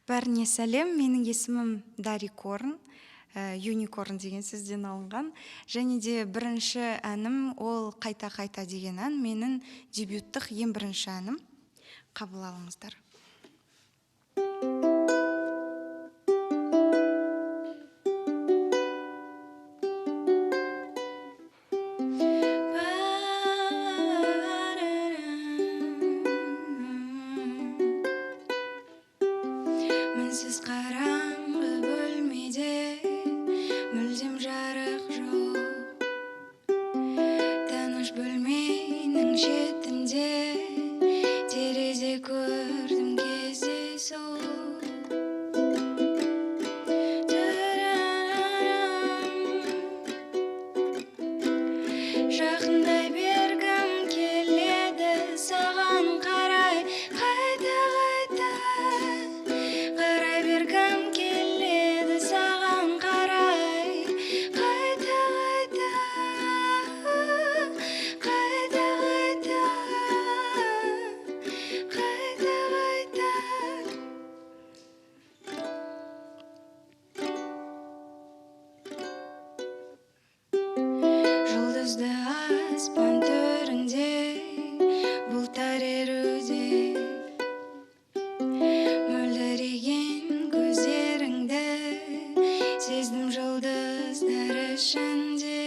Бәріне сәлем, менің есімім Дари Корн, Юникорн деген сөзден алынған. Және де бірінші әнім ол «Қайта-қайта» деген ән, менің дебюттық ең бірінші әнім. Қабыл алыңыздар. Мінсіз қараңғы бөлмеде мүлдем жарық жоқ. Таныш бөлменің шетінде терезе көрдім кездейсоқ. Жақындай бергім келеді саған қарай, қайта-қайта. Қарай бергім келеді саған қарай, қайта-қайта. Қайта-қайта. Қайта-қайта. Жұлдызды аспан төрінде бұлттар еруде. Мөлдіреген көздеріңді сездім жұлдыздар ішінде.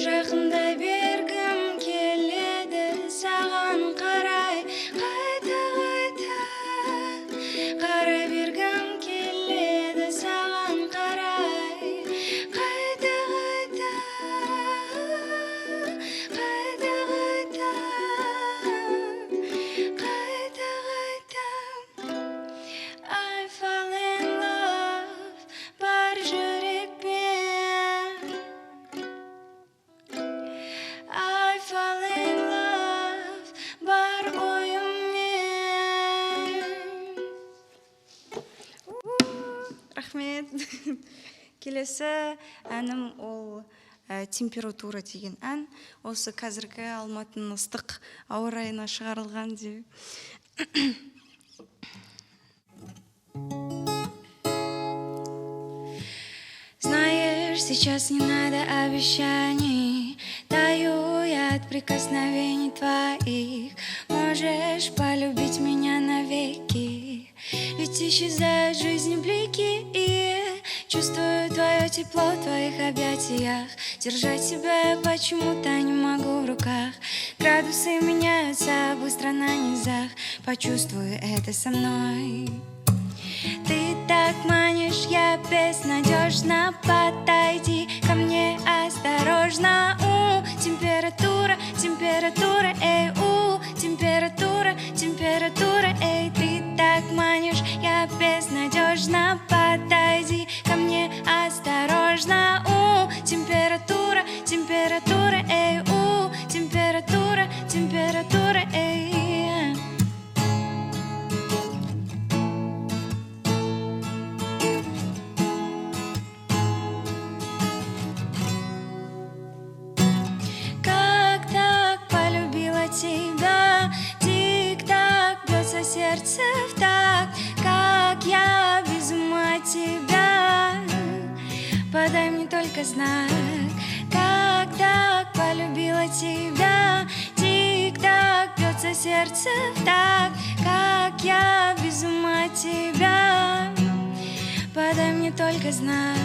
Жақындай бергім келеді саған қарай, қайта-қайта. Қарай бергім келеді саған қарай, қайта-қайта. Қайта-қайта. Қайта-қайта. I fall in love бар жүрекпен. I fall in love бар ойыммен. Рахмет. Келесі әнім ол «Температура» деген ән. Осы қазіргі Алматының ыстық ауа райына шығарылған деп. Знаешь, сейчас не надо обещаний, таю я от прикосновений твоих. Можешь полюбить меня навеки, ведь исчезают в жизни блики, и чувствую твое тепло в твоих объятиях. Держать себя я почему-то не могу в руках. Градусы меняются быстро на низах, почувствуй это со мной. Ты так манишь, я безнадежно. Подойди ко мне осторожно. Температура, температура, эй, температура, температура, эй. Ты так манишь, я безнадежно. Подойди ко мне осторожно. Температура, температура, эй, температура, температура, эй. Тебя, тик-так, бьется сердце в такт, как я без ума от тебя. Подай мне только знак, как так полюбила тебя. Тик-так, бьется сердце в такт, как я без ума от тебя. Подай мне только знак.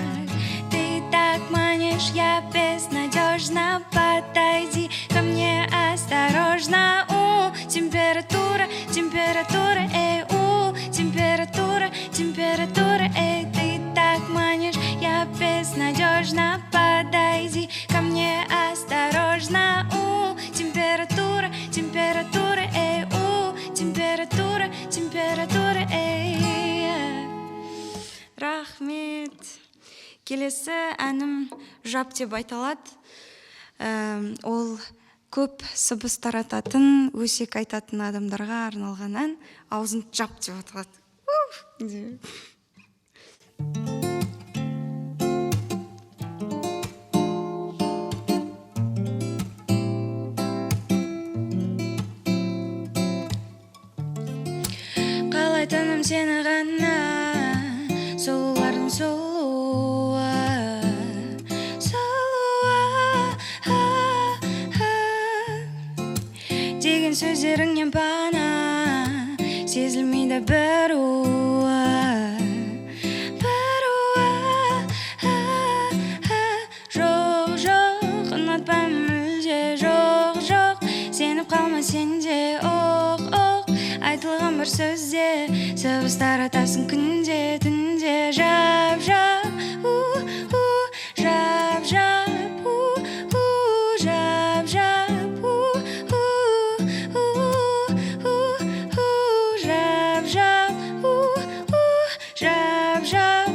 Ты так манишь, я безнадежно. Подойди ко мне осторожно. Температура, температура, эй, температура, температура, эй. Ты так манишь, я безнадежно. Подойди ко мне осторожно. Температура, температура, эй, температура, температура, эй. Рахмет. Келесі әнім «Жап» деп айталады. Ол көп сыбыс тарататын, өсек айтатын адамдарға арналған ән. Аузын жап деп аталады. жаным сені ғана, сұлулардың сұлуы, деген сөздеріңнен пана, сезілмейді бір жоқ, ұнатпаймын мүлде, жоқ, сеніп қалма сенде, айтылған бір сөзде, сыбыс таратасың күнде, түнде, жап, жап, жап, жап, жап, жап, жап, жап,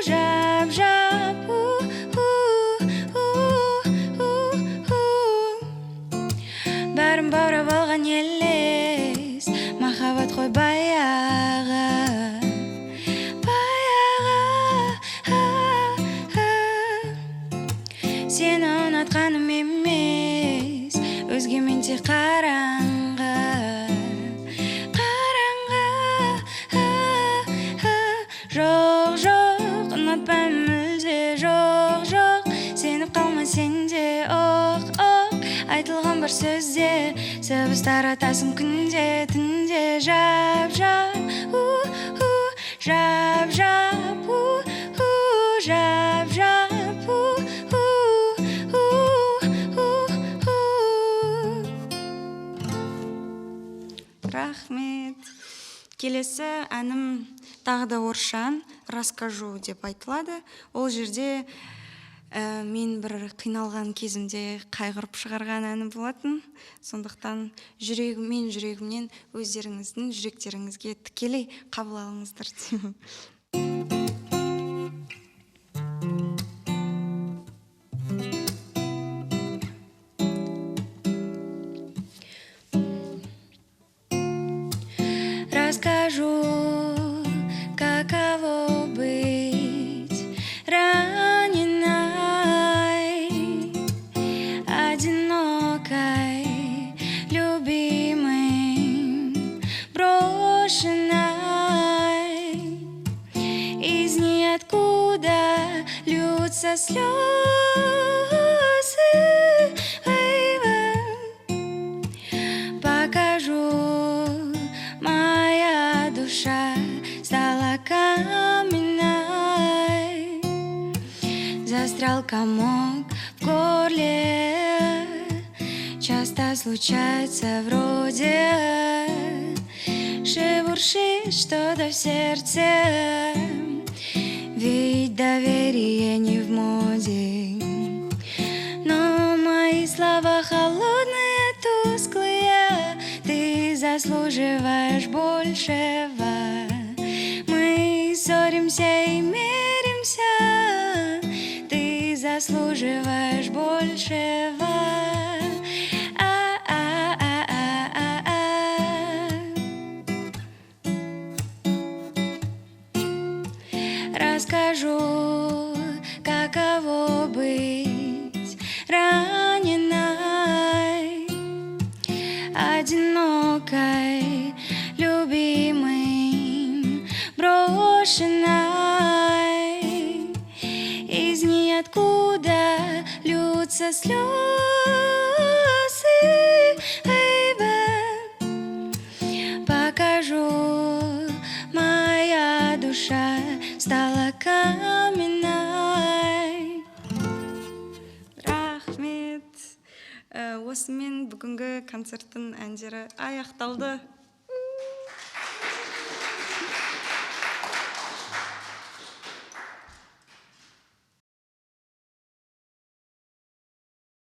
жап, жап, бәрін баурап алған елес, махаббат қой баяғы, сені ұнатқаным емес, өзгемен тек қараңғы, жоқ, ұнатпаймын мүлде, жоқ, сеніп қалма сенде, айтылған бір сөзде, сыбыс таратасың күнде, түнде, жап, жап, жап, жап, жап, жап, рахмет. Келесі әнім тағы да орысша, расскажу деп айтылады. Ол жерде мен бір қиналған кезімде қайғырып шығарған әні болатын. Сондықтан мен жүрегімнен өздеріңіздің жүректеріңізге тікелей қабыл алыңыздар деймін. Расскажу, каково быть раненой, одинокой, любимой, брошенной. Из ниоткуда льются слезы, покажу, моя душа стала каменной, застрял комок в горле, часто случается вроде, шебуршит что-то в сердце, ведь доверие не в моде. Но мои слова холодные, тусклые, ты заслуживаешь большего. Мы ссоримся и миримся, ты заслуживаешь большего. Расскажу, каково быть раненой, одинокой, любимой, брошенной. Из ниоткуда льются слезы, покажу, моя душа стала каменной. Рахмет. Осымен бүгінгі концерттің әндері аяқталды.